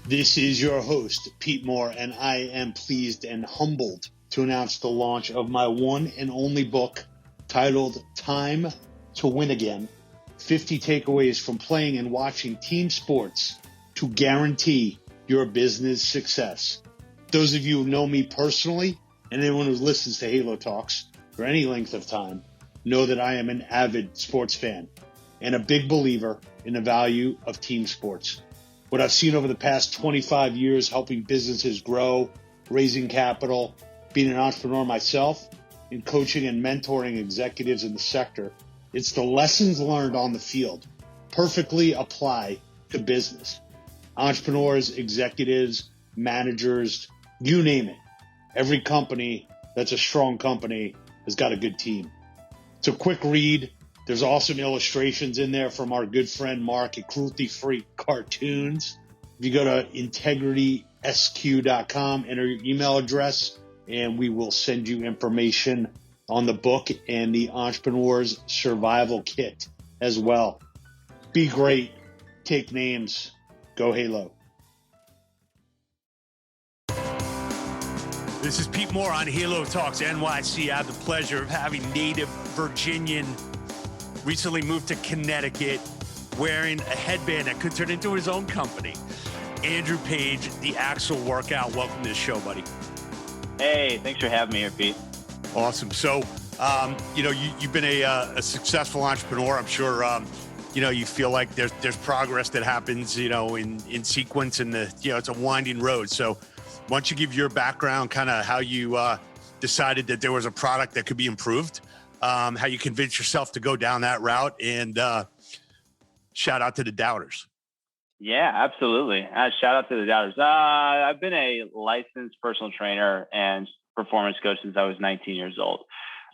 This is your host, Pete Moore, and I am pleased and humbled to announce the launch of my one and only book titled Time to Win Again, 50 Takeaways from Playing and Watching Team Sports to Guarantee Your Business Success. Those of you who know me personally, and anyone who listens to Halo Talks for any length of time, know that I am an avid sports fan and a big believer in the value of team sports. What I've seen over the past 25 years helping businesses grow, raising capital, being an entrepreneur myself, and coaching and mentoring executives in the sector, it's the lessons learned on the field perfectly apply to business. Entrepreneurs, executives, managers, you name it. Every company that's a strong company has got a good team. It's a quick read. There's awesome illustrations in there from our good friend Mark at Cruelty Free Cartoons. If you go to integritysq.com, enter your email address, and we will send you information on the book and the Entrepreneur's Survival Kit as well. Be great. Take names. Go Halo. This is Pete Moore on Halo Talks NYC. I have the pleasure of having native Virginian, recently moved to Connecticut, wearing a headband that could turn into his own company. Andrew Page, the Axel Workout. Welcome to the show, buddy. Hey, thanks for having me here, Pete. Awesome. So, you've been a successful entrepreneur. I'm sure, you feel like there's progress that happens, in sequence, and it's a winding road. So why don't you give your background, kind of how you decided that there was a product that could be improved, how you convinced yourself to go down that route, and shout out to the doubters. Yeah, absolutely. Shout out to the doubters. I've been a licensed personal trainer and performance coach since I was 19 years old.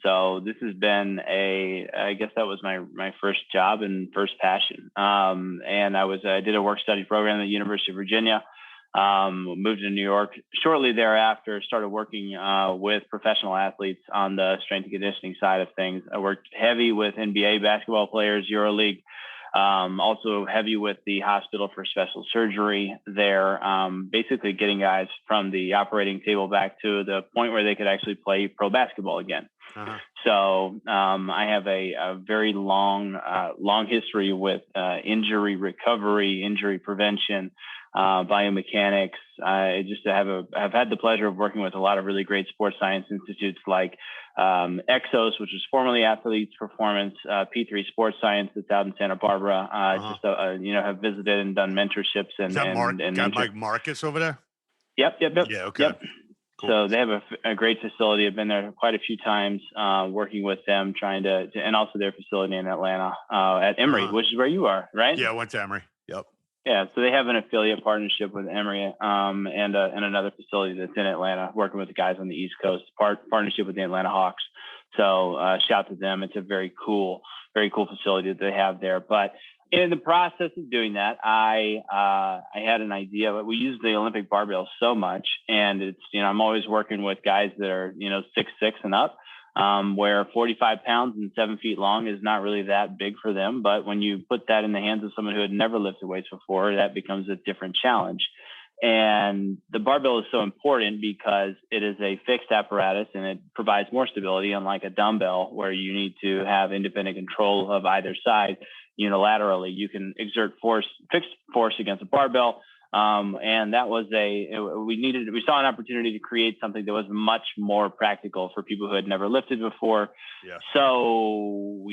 So this has been I guess that was my first job and first passion. And I did a work study program at the University of Virginia. Moved to New York shortly thereafter, started working with professional athletes on the strength and conditioning side of things. I worked heavy with NBA basketball players, EuroLeague, also heavy with the Hospital for Special Surgery there, basically getting guys from the operating table back to the point where they could actually play pro basketball again. Uh-huh. So I have a very long history with injury recovery, injury prevention, biomechanics. I've had the pleasure of working with a lot of really great sports science institutes like Exos, which was formerly Athletes Performance, P3 Sports Science that's out in Santa Barbara. Have visited and done mentorships and Mike Marcus over there. Yep. Yeah. Okay. Yep. Cool. So they have a great facility. I've been there quite a few times, working with them, and also their facility in Atlanta at Emory, which is where you are, right? Yeah, I went to Emory. Yep. Yeah, so they have an affiliate partnership with Emory and another facility that's in Atlanta, working with the guys on the East Coast, partnership with the Atlanta Hawks. So shout to them. It's a very cool facility that they have there. But in the process of doing that, I had an idea. But we use the Olympic barbell so much, and it's I'm always working with guys that are 6'6" and up. Where 45 pounds and 7 feet long is not really that big for them. But when you put that in the hands of someone who had never lifted weights before, that becomes a different challenge. And the barbell is so important because it is a fixed apparatus and it provides more stability, unlike a dumbbell where you need to have independent control of either side unilaterally. You can exert fixed force against a barbell. And that was we saw an opportunity to create something that was much more practical for people who had never lifted before. Yeah. So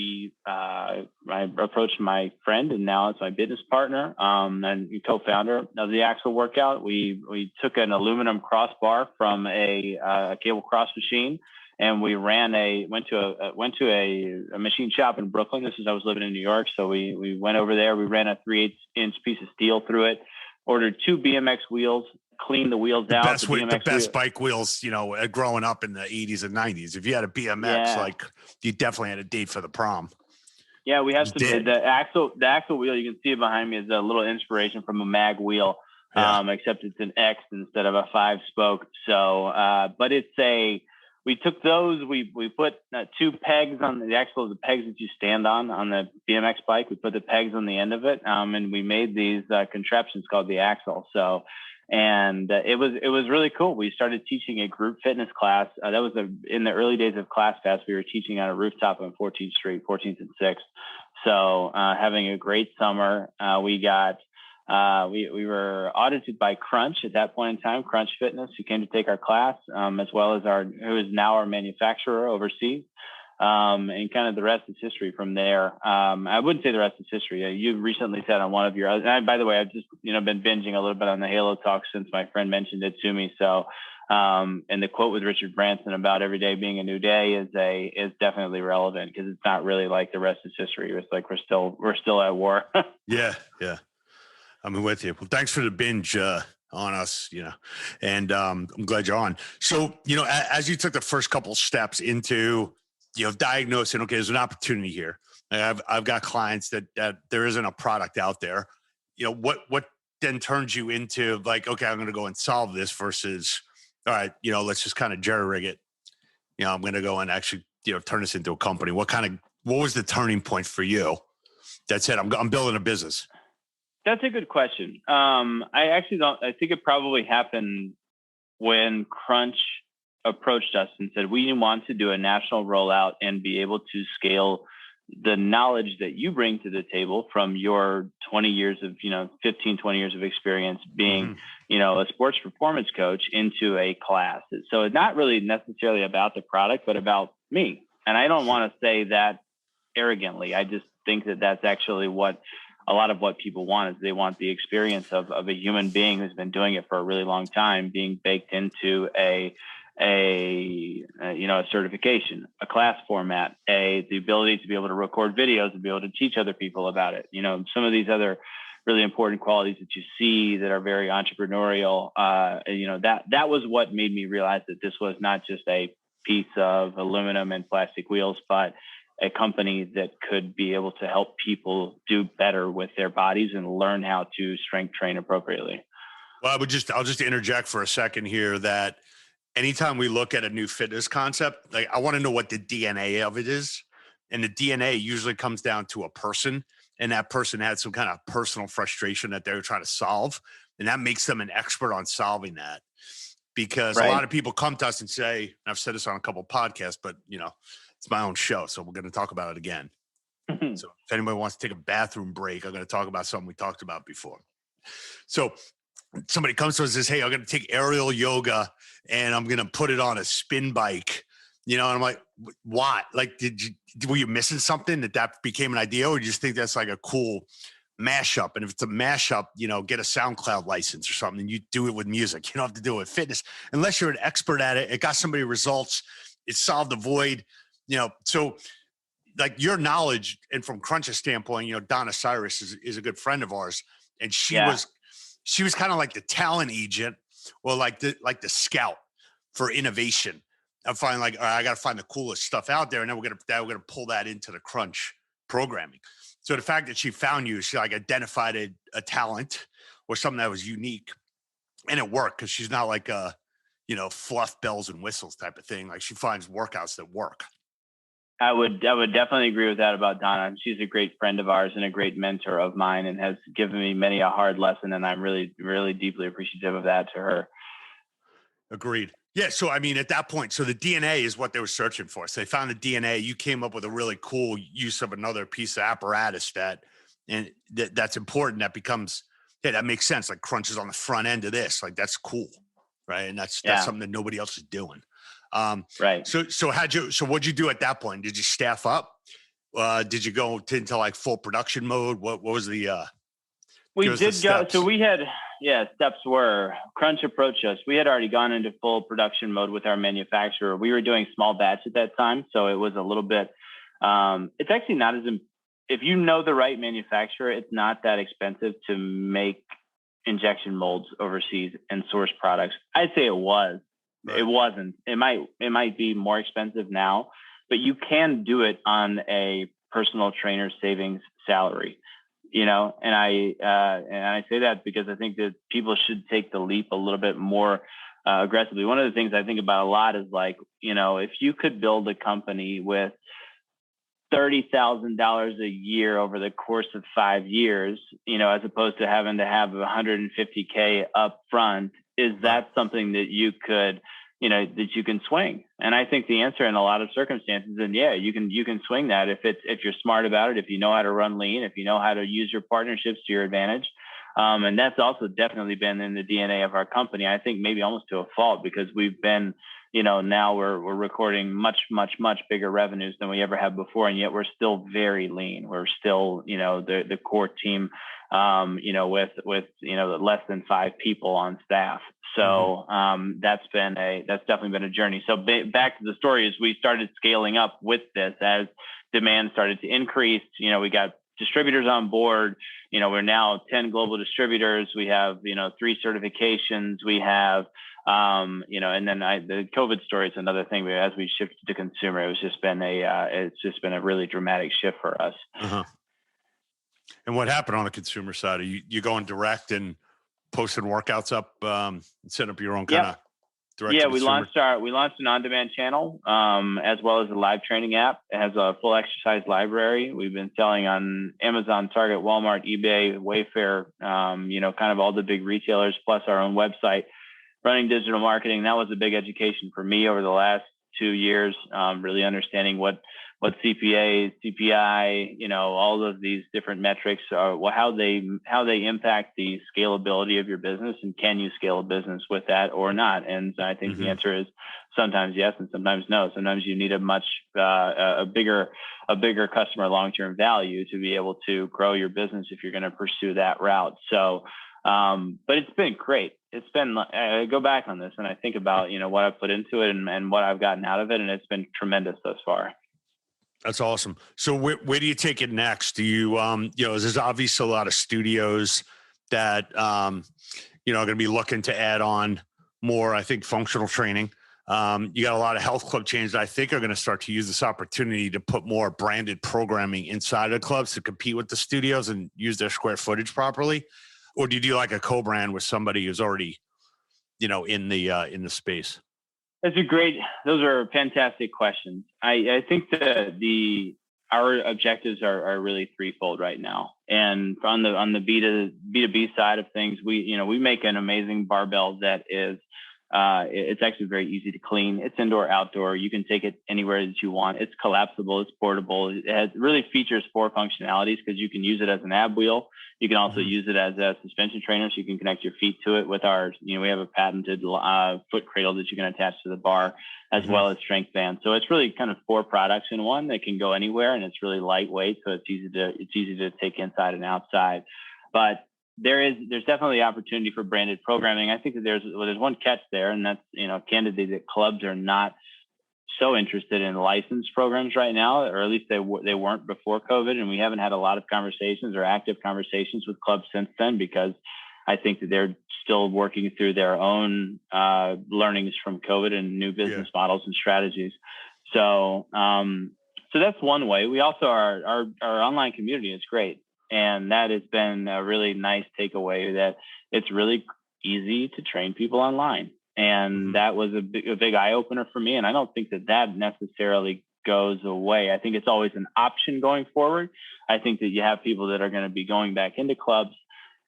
I approached my friend, and now it's my business partner, and co-founder of the Axel Workout. We took an aluminum crossbar from a cable cross machine, and we went to a machine shop in Brooklyn. This is, I was living in New York. So we went over there, we ran a 3/8 inch piece of steel through it, ordered 2 BMX wheels, cleaned the wheels out. The best bike wheels, growing up in the 80s and 90s. If you had a BMX, you definitely had a date for the prom. Yeah, we have the axle wheel. You can see it behind me is a little inspiration from a mag wheel, except it's an X instead of a 5-spoke. So, but it's we took those, we put 2 pegs on the axle, the pegs that you stand on the BMX bike. We put the pegs on the end of it, and we made these contraptions called the axle. So, and it was really cool. We started teaching a group fitness class. That was in the early days of ClassPass. We were teaching on a rooftop on 14th Street, 14th and 6th. So having a great summer. We were audited by Crunch at that point in time, Crunch Fitness, who came to take our class, as well as who is now our manufacturer overseas. And kind of the rest is history from there. I wouldn't say the rest is history. You recently said on one of your, and by the way, I've just, been binging a little bit on the Halo talk since my friend mentioned it to me. So, and the quote with Richard Branson about every day being a new day is definitely relevant, because it's not really like the rest is history. It's like we're still at war. Yeah. I'm with you. Well, thanks for the binge on us, and I'm glad you're on. So, as you took the first couple steps into, diagnosing, okay, there's an opportunity here. I've got clients that there isn't a product out there. What then turns you into like, okay, I'm going to go and solve this versus, all right, let's just kind of jerry rig it. I'm going to go and actually, turn this into a company. What was the turning point for you that said, I'm building a business? That's a good question. I actually don't. I think it probably happened when Crunch approached us and said, we want to do a national rollout and be able to scale the knowledge that you bring to the table from your 20 years of, 15, 20 years of experience being, a sports performance coach into a class. So it's not really necessarily about the product, but about me. And I don't want to say that arrogantly. I just think that that's actually what a lot of what people want is they want the experience of a human being who's been doing it for a really long time being baked into a certification, a class format, the ability to be able to record videos and be able to teach other people about it. Some of these other really important qualities that you see that are very entrepreneurial. That was what made me realize that this was not just a piece of aluminum and plastic wheels, but a company that could be able to help people do better with their bodies and learn how to strength train appropriately. Well, I'll just interject for a second here that anytime we look at a new fitness concept, like I want to know what the DNA of it is. And the DNA usually comes down to a person, and that person had some kind of personal frustration that they're trying to solve. And that makes them an expert on solving that. Because a lot of people come to us and say, and I've said this on a couple of podcasts, but it's my own show, so we're going to talk about it again. So if anybody wants to take a bathroom break, I'm going to talk about something we talked about before. So somebody comes to us and says, hey, I'm going to take aerial yoga and I'm going to put it on a spin bike, and I'm like, why? Like, were you missing something that became an idea, or do you just think that's like a cool mashup? And if it's a mashup, get a SoundCloud license or something and you do it with music. You don't have to do it with fitness unless you're an expert at it. It got somebody results. It solved the void. So like your knowledge, and from Crunch's standpoint, Donna Cyrus is a good friend of ours, and she was kind of like the talent agent, or like the scout for innovation. I'm finding like, all right, I got to find the coolest stuff out there, and then we're gonna pull that into the Crunch programming. So the fact that she found you, she like identified a talent or something that was unique, and it worked because she's not like a fluff bells and whistles type of thing. Like she finds workouts that work. I would definitely agree with that about Donna. She's a great friend of ours and a great mentor of mine, and has given me many a hard lesson. And I'm really, really deeply appreciative of that to her. Agreed. Yeah. So, I mean, at that point, so the DNA is what they were searching for. So they found the DNA. You came up with a really cool use of another piece of apparatus that's important. That becomes, that makes sense. Like Crunch is on the front end of this. Like that's cool. Right. And that's something that nobody else is doing. Right. So what'd you do at that point? Did you staff up? Did you go into like full production mode? What was the, we did go. So we had, steps were Crunch approached us. We had already gone into full production mode with our manufacturer. We were doing small batch at that time. So it was a little bit, it's actually not if you know the right manufacturer, it's not that expensive to make injection molds overseas and source products. I'd say it was. Right. It wasn't. It might be more expensive now, but you can do it on a personal trainer savings salary, and I say that because I think that people should take the leap a little bit more aggressively. One of the things I think about a lot is like, if you could build a company with $30,000 a year over the course of 5 years, as opposed to having to have $150K up front, is that something that you could, that you can swing? And I think the answer in a lot of circumstances, and yeah, you can swing that if you're smart about it, if you know how to run lean, if you know how to use your partnerships to your advantage. And that's also definitely been in the DNA of our company. I think maybe almost to a fault, because we've been, now we're recording much, much, much bigger revenues than we ever have before. And yet we're still very lean. We're still, the core team, with less than 5 people on staff. So that's definitely been a journey. So back to the story is we started scaling up with this as demand started to increase. We got distributors on board. We're now 10 global distributors. We have, 3 certifications. We have, and then the COVID story is another thing. As we shifted to consumer, it's just been a really dramatic shift for us. Uh-huh. And what happened on the consumer side? Are you going direct and posting workouts up, setting up your own kind of direct? Yeah, we launched an on-demand channel, as well as a live training app. It has a full exercise library. We've been selling on Amazon, Target, Walmart, eBay, Wayfair, kind of all the big retailers, plus our own website, running digital marketing. That was a big education for me over the last 2 years, really understanding what CPA, CPI, all of these different metrics are, how they impact the scalability of your business, and can you scale a business with that or not? And I think the answer is sometimes yes and sometimes no. Sometimes you need a bigger customer long-term value to be able to grow your business if you're going to pursue that route. So, but it's been great. It's been, I go back on this and I think about, what I've put into it and what I've gotten out of it. And it's been tremendous thus far. That's awesome. So where do you take it next? Do you, there's obviously a lot of studios that, are going to be looking to add on more, I think, functional training. You got a lot of health club chains that I think are going to start to use this opportunity to put more branded programming inside of clubs to compete with the studios and use their square footage properly. Or do you do like a co-brand with somebody who's already, in the space? Those are fantastic questions. I think that our objectives are really threefold right now. And on the B2B side of things, we make an amazing barbell that is, it's actually very easy to clean. It's indoor, outdoor. You can take it anywhere that you want. It's collapsible. It's portable. It really features 4 functionalities, because you can use it as an ab wheel. You can also use it as a suspension trainer, so you can connect your feet to it with our, we have a patented foot cradle that you can attach to the bar, as well as strength bands. So it's really kind of 4 products in one that can go anywhere, and it's really lightweight, so it's easy to take inside and outside. But there's definitely opportunity for branded programming. I think that there's one catch there, and that's, candidly, that clubs are not so interested in licensed programs right now, or at least they weren't before COVID. And we haven't had a lot of conversations or active conversations with clubs since then, because I think that they're still working through their own learnings from COVID and new business models and strategies. So that's one way. We also, our online community is great. And that has been a really nice takeaway, that it's really easy to train people online. And that was a big eye opener for me. And I don't think that necessarily goes away. I think it's always an option going forward. I think that you have people that are going to be going back into clubs.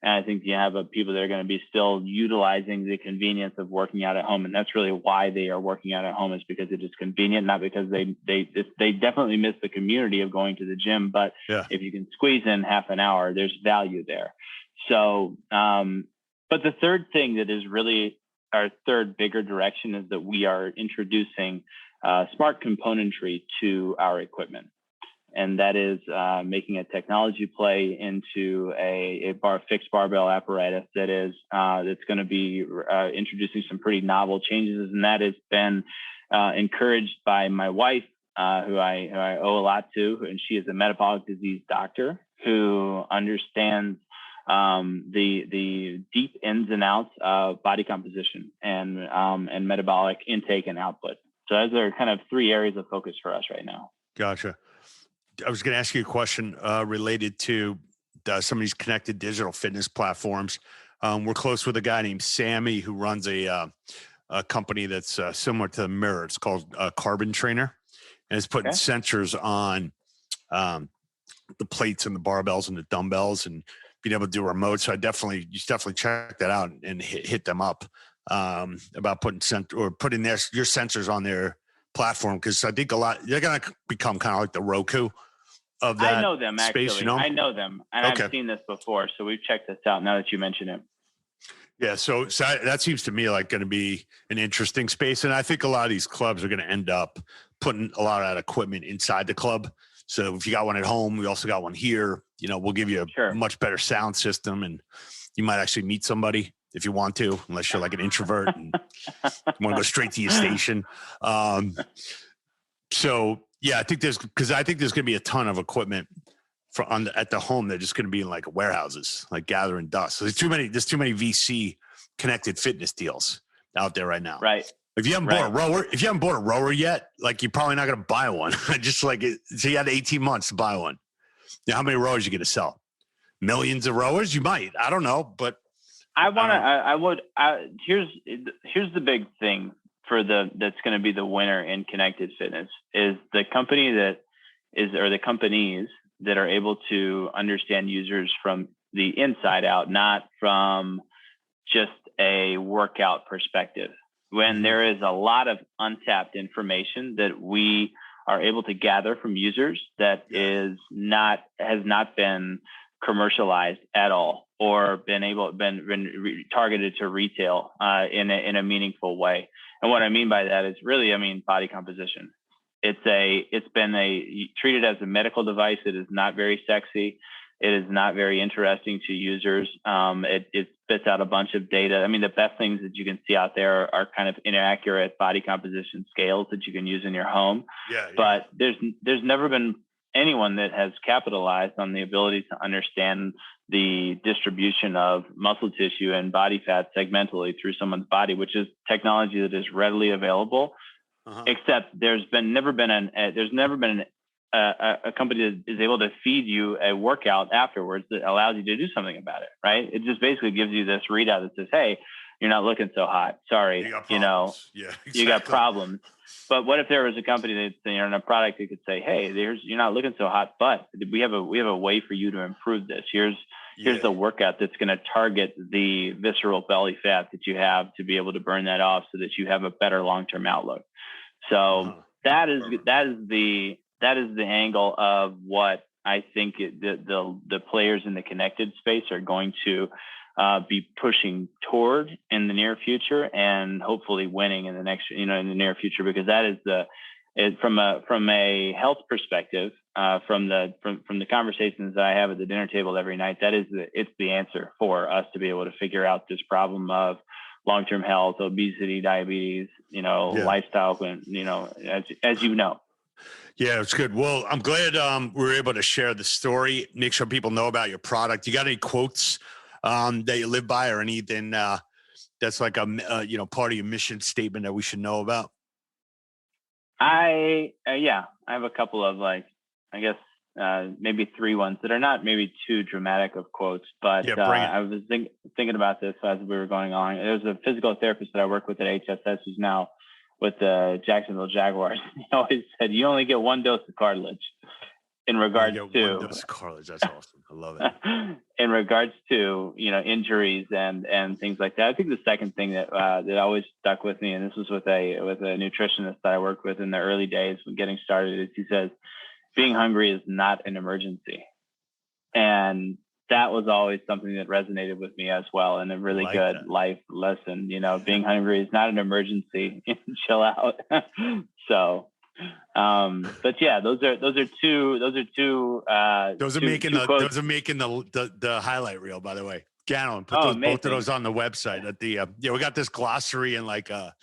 And I think you have people that are going to be still utilizing the convenience of working out at home. And that's really why they are working out at home, is because it is convenient, not because they definitely miss the community of going to the gym. But if you can squeeze in half an hour, there's value there. So, but the third thing that is really our third bigger direction is that we are introducing smart componentry to our equipment. And that is making a technology play into a fixed barbell apparatus that is that's going to be introducing some pretty novel changes. And that has been encouraged by my wife, who I owe a lot to, and she is a metabolic disease doctor who understands the deep ins and outs of body composition and metabolic intake and output. So those are kind of 3 areas of focus for us right now. Gotcha. I was going to ask you a question related to some of these connected digital fitness platforms. We're close with a guy named Sammy who runs a a company that's similar to the Mirror. It's called Carbon Trainer, and it's putting sensors on the plates and the barbells and the dumbbells, and being able to do remote. So you definitely check that out and hit them up about putting your sensors on their platform, because I think they're going to become kind of like the Roku of that. I know them space, actually. I know them, and I've seen this before, so we've checked this out now that you mention it. Yeah, so that seems to me like going to be an interesting space, and I think a lot of these clubs are going to end up putting a lot of that equipment inside the club. So if you got one at home, we also got one here. We'll give you a much better sound system, and you might actually meet somebody if you want to, unless you're like an introvert and you want to go straight to your station. So yeah, I think there's going to be a ton of equipment at the home. They're just going to be in like warehouses, like gathering dust. So there's too many VC connected fitness deals out there right now. Right. If you haven't bought a rower yet, like you're probably not going to buy one. Just like so you had 18 months to buy one. Now, how many rowers are you going to sell? Millions of rowers? You might. I don't know, but here's the big thing that's going to be the winner in connected fitness is the companies that are able to understand users from the inside out, not from just a workout perspective. When there is a lot of untapped information that we are able to gather from users that has not been commercialized at all, or been targeted to retail in a meaningful way. And what I mean by that is really, body composition. It's been treated as a medical device. It is not very sexy. It is not very interesting to users. It spits out a bunch of data. The best things that you can see out there are kind of inaccurate body composition scales that you can use in your home. But there's never been anyone that has capitalized on the ability to understand the distribution of muscle tissue and body fat segmentally through someone's body, which is technology that is readily available. Except there's never been a company that is able to feed you a workout afterwards that allows you to do something about it, right? It just basically gives you this readout that says, hey, you're not looking so hot. Sorry, you got problems. But what if there was a company that's in a product that could say, hey, you're not looking so hot, but we have a way for you to improve this. Here's the workout that's going to target the visceral belly fat that you have to be able to burn that off so that you have a better long-term outlook. So that is the angle of what I think the players in the connected space are going to be pushing toward in the near future, and hopefully winning in the near future, because that is from a health perspective, from the conversations that I have at the dinner table every night, it's the answer for us to be able to figure out this problem of long-term health, obesity, diabetes, lifestyle, and as you know. Yeah, it's good. Well, I'm glad we were able to share the story, make sure people know about your product. You got any quotes that you live by, or anything that's like a part of your mission statement that we should know about? I have a couple of maybe three ones that are not maybe too dramatic of quotes, but I was thinking about this as we were going along. There's a physical therapist that I work with at HSS who's now with the Jacksonville Jaguars. He always said, you only get one dose of cartilage. In regards to one dose of cartilage, that's awesome. I love it. In regards to injuries and things like that, I think the second thing that always stuck with me, and this was with a nutritionist that I worked with in the early days when getting started, is he says, being hungry is not an emergency. And that was always something that resonated with me as well, and a really good life lesson. Being hungry is not an emergency. Chill out. So, but yeah, those are two. Those are making the highlight reel, by the way. Gannon, put both of those on the website. At the we got this glossary and like a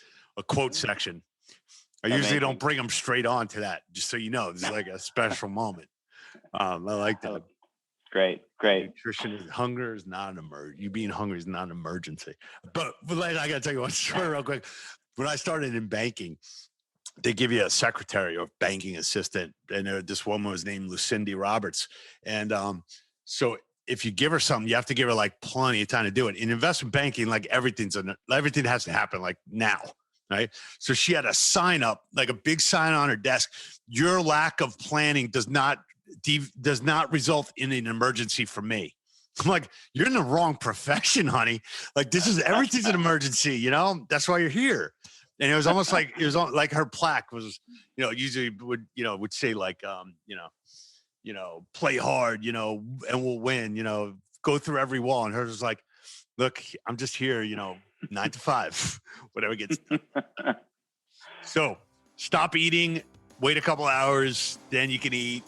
quote section. I usually don't bring them straight on to that, just so you know. This is like a special moment. I like that. Great. Hunger is not an emergency. You being hungry is not an emergency. But I got to tell you one story real quick. When I started in banking, they give you a secretary or banking assistant, and this woman was named Lucindy Roberts. And so if you give her something, you have to give her like plenty of time to do it. In investment banking, like everything has to happen like now. right? So she had a sign up, like a big sign on her desk. Your lack of planning does not result in an emergency for me. I'm like, you're in the wrong profession, honey. Like everything's an emergency, you know? That's why you're here. And it was almost like, like her plaque was, usually would say like, play hard, and we'll win, go through every wall. And hers was like, look, I'm just here, 9 to 5, whatever gets done. So stop eating, wait a couple hours, then you can eat,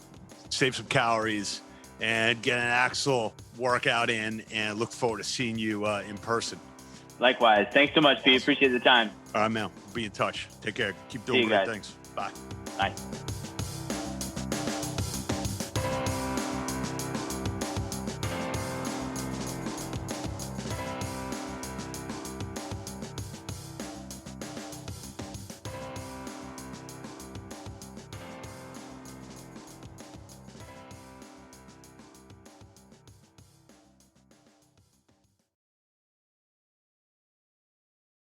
save some calories, and get an Axel workout in, and look forward to seeing you in person. Likewise. Thanks so much, Pete. Appreciate the time. All right, man. We'll be in touch. Take care. Keep doing great things. Bye. Bye.